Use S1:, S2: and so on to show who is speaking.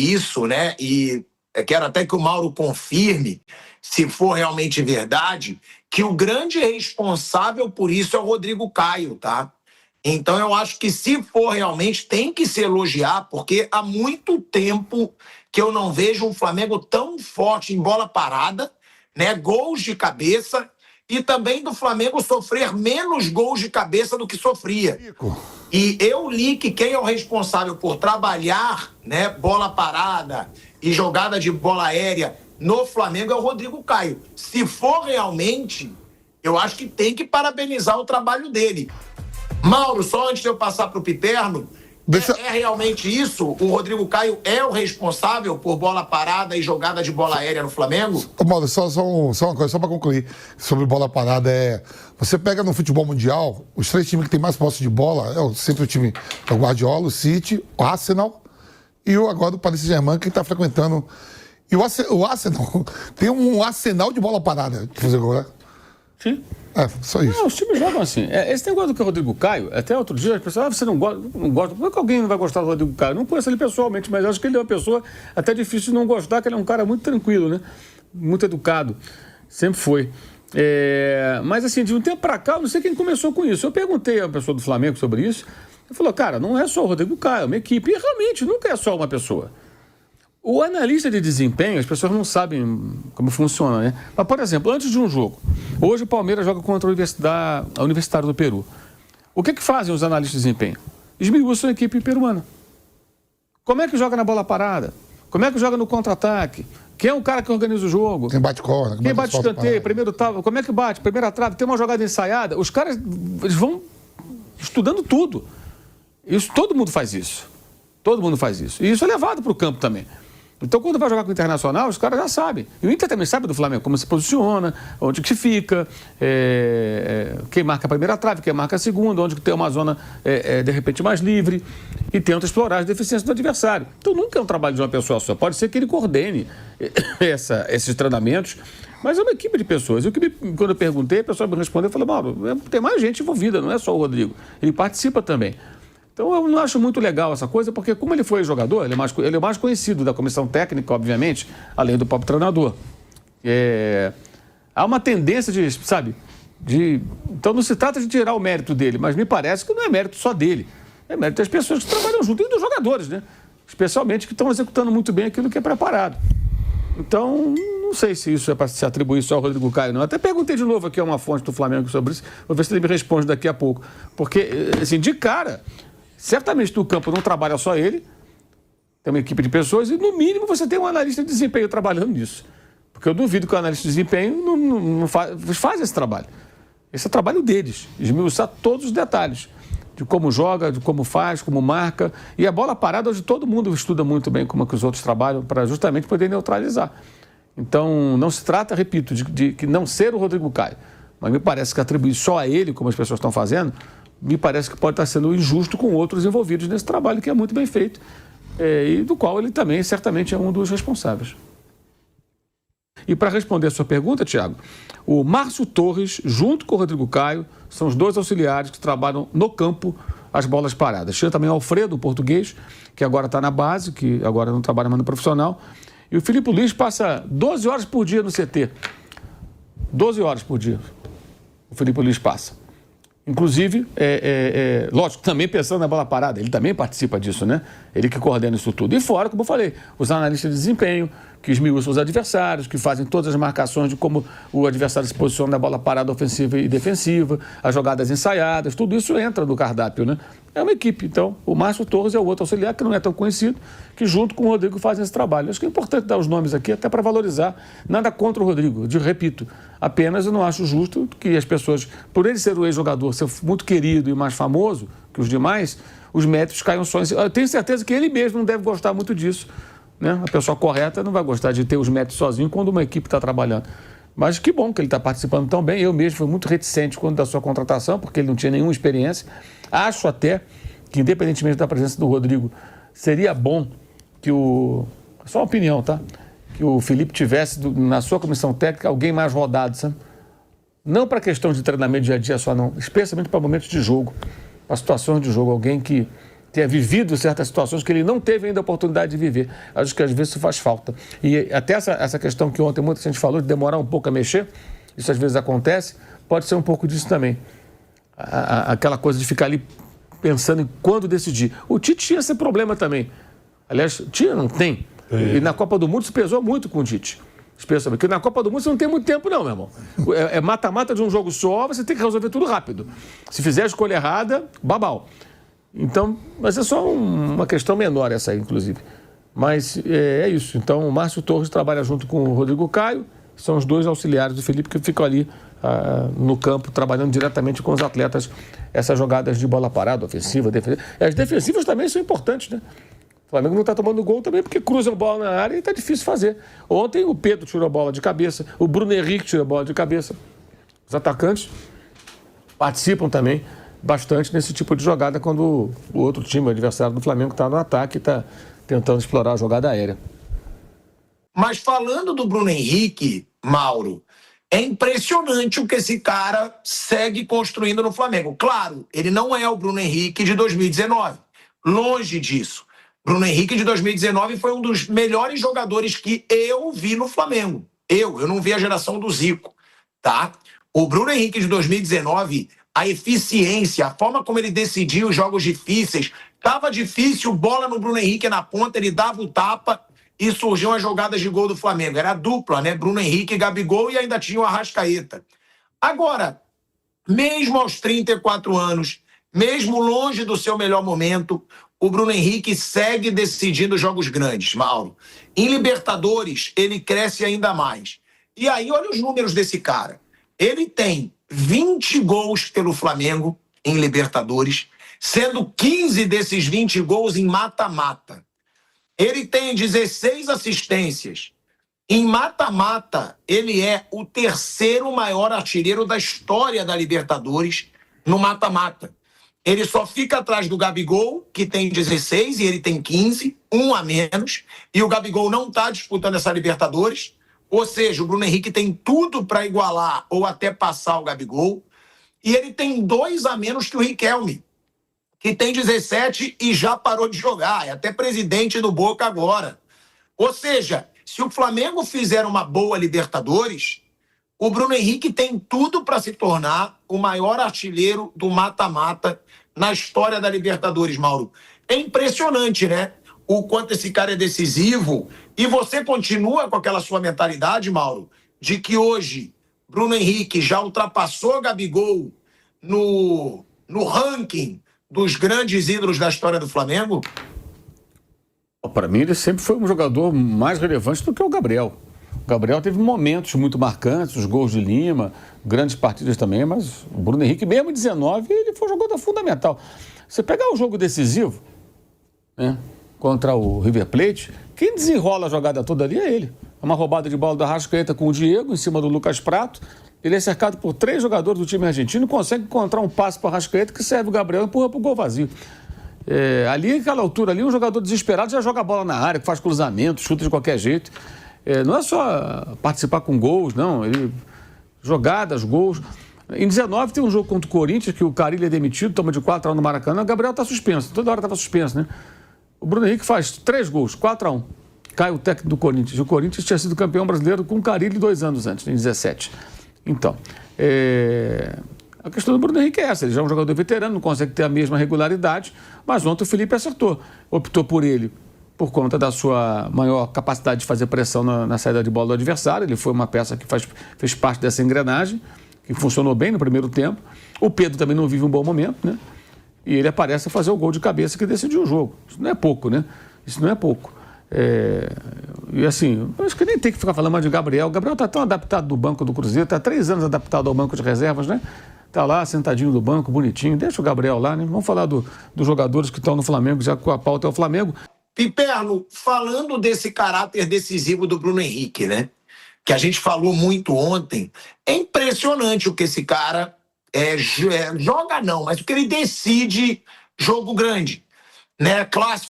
S1: isso, né? E quero até que o Mauro confirme, se for realmente verdade, que o grande responsável por isso é o Rodrigo Caio, tá? Então eu acho que se for realmente, tem que se elogiar, porque há muito tempo que eu não vejo um Flamengo tão forte em bola parada, né? Gols de cabeça, e também do Flamengo sofrer menos gols de cabeça do que sofria. E eu li que quem é o responsável por trabalhar, né, bola parada e jogada de bola aérea no Flamengo é o Rodrigo Caio. Se for realmente, eu acho que tem que parabenizar o trabalho dele. Mauro, só antes de eu passar para o Piperno, é realmente isso? O Rodrigo Caio é o responsável por bola parada e jogada de bola aérea no Flamengo?
S2: Mauro, só uma coisa, só para concluir sobre bola parada. Você pega no futebol mundial, os 3 times que tem mais posse de bola, sempre o time é o Guardiola, o City, o Arsenal e agora o Paris Saint-Germain, que está frequentando. E o Arsenal tem um arsenal de bola parada de fazer gol, né?
S3: Sim.
S2: Só isso.
S3: Não, os times jogam assim. Esse negócio do que é o Rodrigo Caio, até outro dia as pessoas, você não gosta. Por que alguém não vai gostar do Rodrigo Caio? Eu não conheço ele pessoalmente, mas acho que ele é uma pessoa até difícil de não gostar, que ele é um cara muito tranquilo, né? Muito educado. Sempre foi. Mas assim, de um tempo pra cá, eu não sei quem começou com isso. Eu perguntei a pessoa do Flamengo sobre isso. Ele falou, cara, não é só o Rodrigo Caio, é uma equipe. E realmente, nunca é só uma pessoa. O analista de desempenho, as pessoas não sabem como funciona, né? Mas, por exemplo, antes de um jogo, hoje o Palmeiras joga contra a Universitário do Peru. O que fazem os analistas de desempenho? Esmiuçam a equipe peruana. Como é que joga na bola parada? Como é que joga no contra-ataque? Quem é o cara que organiza o jogo?
S2: Quem bate corda?
S3: Quem bate escanteio? Primeiro trave? Como é que bate? Primeira trave? Tem uma jogada ensaiada? Os caras, eles vão estudando tudo. Isso, todo mundo faz isso. Todo mundo faz isso. E isso é levado para o campo também. Então, quando vai jogar com o Internacional, os caras já sabem. E o Inter também sabe do Flamengo, como se posiciona, onde que fica, quem marca a primeira trave, quem marca a segunda, onde que tem uma zona, de repente, mais livre, e tenta explorar as deficiências do adversário. Então, nunca é um trabalho de uma pessoa só. Pode ser que ele coordene esses treinamentos, mas é uma equipe de pessoas. Quando eu perguntei, a pessoa me respondeu, eu falei, Mauro, tem mais gente envolvida, não é só o Rodrigo. Ele participa também. Então, eu não acho muito legal essa coisa, porque como ele foi jogador, ele é mais conhecido da comissão técnica, obviamente, além do próprio treinador. Há uma tendência Então, não se trata de tirar o mérito dele, mas me parece que não é mérito só dele. É mérito das pessoas que trabalham junto e dos jogadores, né? Especialmente que estão executando muito bem aquilo que é preparado. Então, não sei se isso é para se atribuir só ao Rodrigo Caio, não. Até perguntei de novo aqui a uma fonte do Flamengo sobre isso, vou ver se ele me responde daqui a pouco. Porque, assim, de cara... Certamente no campo não trabalha só ele, tem uma equipe de pessoas e, no mínimo, você tem um analista de desempenho trabalhando nisso. Porque eu duvido que o analista de desempenho não faz esse trabalho. Esse é o trabalho deles, esmiuçar todos os detalhes de como joga, de como faz, como marca. E a bola parada, hoje todo mundo estuda muito bem como é que os outros trabalham para justamente poder neutralizar. Então, não se trata, repito, de não ser o Rodrigo Caio. Mas me parece que atribuir só a ele, como as pessoas estão fazendo, me parece que pode estar sendo injusto com outros envolvidos nesse trabalho que é muito bem feito e do qual ele também certamente é um dos responsáveis. E para responder a sua pergunta, Thiago, o Márcio Torres, junto com o Rodrigo Caio, são os 2 auxiliares que trabalham no campo as bolas paradas. Tinha também o Alfredo, o português, que agora está na base, que agora não trabalha mais no profissional. E o Filipe Luiz passa 12 horas por dia no CT. 12 horas por dia o Filipe Luiz passa. Inclusive, lógico, também pensando na bola parada, ele também participa disso, né? Ele que coordena isso tudo. E fora, como eu falei, os analistas de desempenho, que esmiuçam os adversários, que fazem todas as marcações de como o adversário se posiciona na bola parada ofensiva e defensiva, as jogadas ensaiadas, tudo isso entra no cardápio, né? É uma equipe. Então, o Márcio Torres é o outro auxiliar, que não é tão conhecido, que junto com o Rodrigo fazem esse trabalho. Acho que é importante dar os nomes aqui, até para valorizar. Nada contra o Rodrigo, repito. Apenas eu não acho justo que as pessoas, por ele ser o ex-jogador, ser muito querido e mais famoso que os demais, os méritos caiam só em si. Eu tenho certeza que ele mesmo não deve gostar muito disso, né? A pessoa correta não vai gostar de ter os méritos sozinho quando uma equipe está trabalhando. Mas que bom que ele está participando tão bem. Eu mesmo fui muito reticente quando da sua contratação, porque ele não tinha nenhuma experiência. Acho até que, independentemente da presença do Rodrigo, seria bom que só uma opinião, tá? Que o Felipe tivesse na sua comissão técnica alguém mais rodado, sabe? Não para questão de treinamento dia a dia só, não. Especialmente para momentos de jogo, para situações de jogo. Alguém que tenha vivido certas situações que ele não teve ainda a oportunidade de viver. Acho que às vezes isso faz falta. E até essa questão que ontem muita gente falou, de demorar um pouco a mexer, isso às vezes acontece, pode ser um pouco disso também. Aquela coisa de ficar ali pensando em quando decidir. O Tite tinha esse problema também. Aliás, tinha, não tem. E na Copa do Mundo se pesou muito com o Tite. Especialmente, porque na Copa do Mundo você não tem muito tempo não, meu irmão. É mata-mata de um jogo só, você tem que resolver tudo rápido. Se fizer a escolha errada, babau. Então, mas é só uma questão menor essa aí, inclusive. Mas é isso. Então, o Márcio Torres trabalha junto com o Rodrigo Caio, são os dois auxiliares do Felipe que ficam ali no campo, trabalhando diretamente com os atletas, essas jogadas de bola parada, ofensiva, defensiva. As defensivas também são importantes, né? O Flamengo não está tomando gol também porque cruzam bola na área e está difícil fazer. Ontem o Pedro tirou a bola de cabeça, o Bruno Henrique tirou a bola de cabeça. Os atacantes participam também bastante nesse tipo de jogada quando o outro time, o adversário do Flamengo, está no ataque e está tentando explorar a jogada aérea.
S1: Mas falando do Bruno Henrique, Mauro, é impressionante o que esse cara segue construindo no Flamengo. Claro, ele não é o Bruno Henrique de 2019. Longe disso. Bruno Henrique de 2019 foi um dos melhores jogadores que eu vi no Flamengo. Eu não vi a geração do Zico, tá? O Bruno Henrique de 2019, a eficiência, a forma como ele decidia os jogos difíceis, tava difícil, bola no Bruno Henrique na ponta, ele dava o tapa e surgiam as jogadas de gol do Flamengo. Era a dupla, né? Bruno Henrique e Gabigol, e ainda tinha o Arrascaeta. Agora, mesmo aos 34 anos, mesmo longe do seu melhor momento, o Bruno Henrique segue decidindo jogos grandes, Mauro. Em Libertadores, ele cresce ainda mais. E aí, olha os números desse cara. Ele tem 20 gols pelo Flamengo em Libertadores, sendo 15 desses 20 gols em mata-mata. Ele tem 16 assistências. Em mata-mata, ele é o terceiro maior artilheiro da história da Libertadores no mata-mata. Ele só fica atrás do Gabigol, que tem 16 e ele tem 15, um a menos. E o Gabigol não está disputando essa Libertadores. Ou seja, o Bruno Henrique tem tudo para igualar ou até passar o Gabigol. E ele tem 2 a menos que o Riquelme, que tem 17 e já parou de jogar. É até presidente do Boca agora. Ou seja, se o Flamengo fizer uma boa Libertadores, o Bruno Henrique tem tudo para se tornar o maior artilheiro do mata-mata na história da Libertadores, Mauro. É impressionante, né? O quanto esse cara é decisivo. E você continua com aquela sua mentalidade, Mauro, de que hoje Bruno Henrique já ultrapassou Gabigol no ranking dos grandes ídolos da história do Flamengo?
S3: Para mim, ele sempre foi um jogador mais relevante do que o Gabriel. O Gabriel teve momentos muito marcantes, os gols de Lima, grandes partidas também, mas o Bruno Henrique, mesmo em 19, ele foi um jogador fundamental. Você pegar o jogo decisivo, né, contra o River Plate, quem desenrola a jogada toda ali é ele. É uma roubada de bola do Arrascaeta com o Diego, em cima do Lucas Prato. Ele é cercado por 3 jogadores do time argentino e consegue encontrar um passe para o Arrascaeta que serve o Gabriel e empurra para o gol vazio. Ali, naquela altura, ali, um jogador desesperado já joga a bola na área, faz cruzamento, chuta de qualquer jeito. Não é só participar com gols, não. Jogadas, gols. Em 19 tem um jogo contra o Corinthians, que o Carille é demitido, toma de 4-1 no Maracanã. O Gabriel está suspenso, toda hora estava suspenso, né? O Bruno Henrique faz 3 gols, 4-1. Cai o técnico do Corinthians. O Corinthians tinha sido campeão brasileiro com o Carille 2 anos antes, em 17. Então, a questão do Bruno Henrique é essa. Ele já é um jogador veterano, não consegue ter a mesma regularidade, mas ontem o Felipe acertou. Optou por ele por conta da sua maior capacidade de fazer pressão na saída de bola do adversário. Ele foi uma peça que fez parte dessa engrenagem, que funcionou bem no primeiro tempo. O Pedro também não vive um bom momento, né? E ele aparece a fazer o gol de cabeça que decidiu o jogo. Isso não é pouco, né? Isso não é pouco. E assim, eu acho que nem tem que ficar falando mais de Gabriel. O Gabriel está tão adaptado do banco do Cruzeiro, está 3 anos adaptado ao banco de reservas, né? Está lá, sentadinho no banco, bonitinho. Deixa o Gabriel lá, né? Vamos falar dos jogadores que estão no Flamengo, já com a pauta é o Flamengo.
S1: Piperno, falando desse caráter decisivo do Bruno Henrique, né? Que a gente falou muito ontem, é impressionante o que esse cara joga não, mas o que ele decide jogo grande, né? Clássico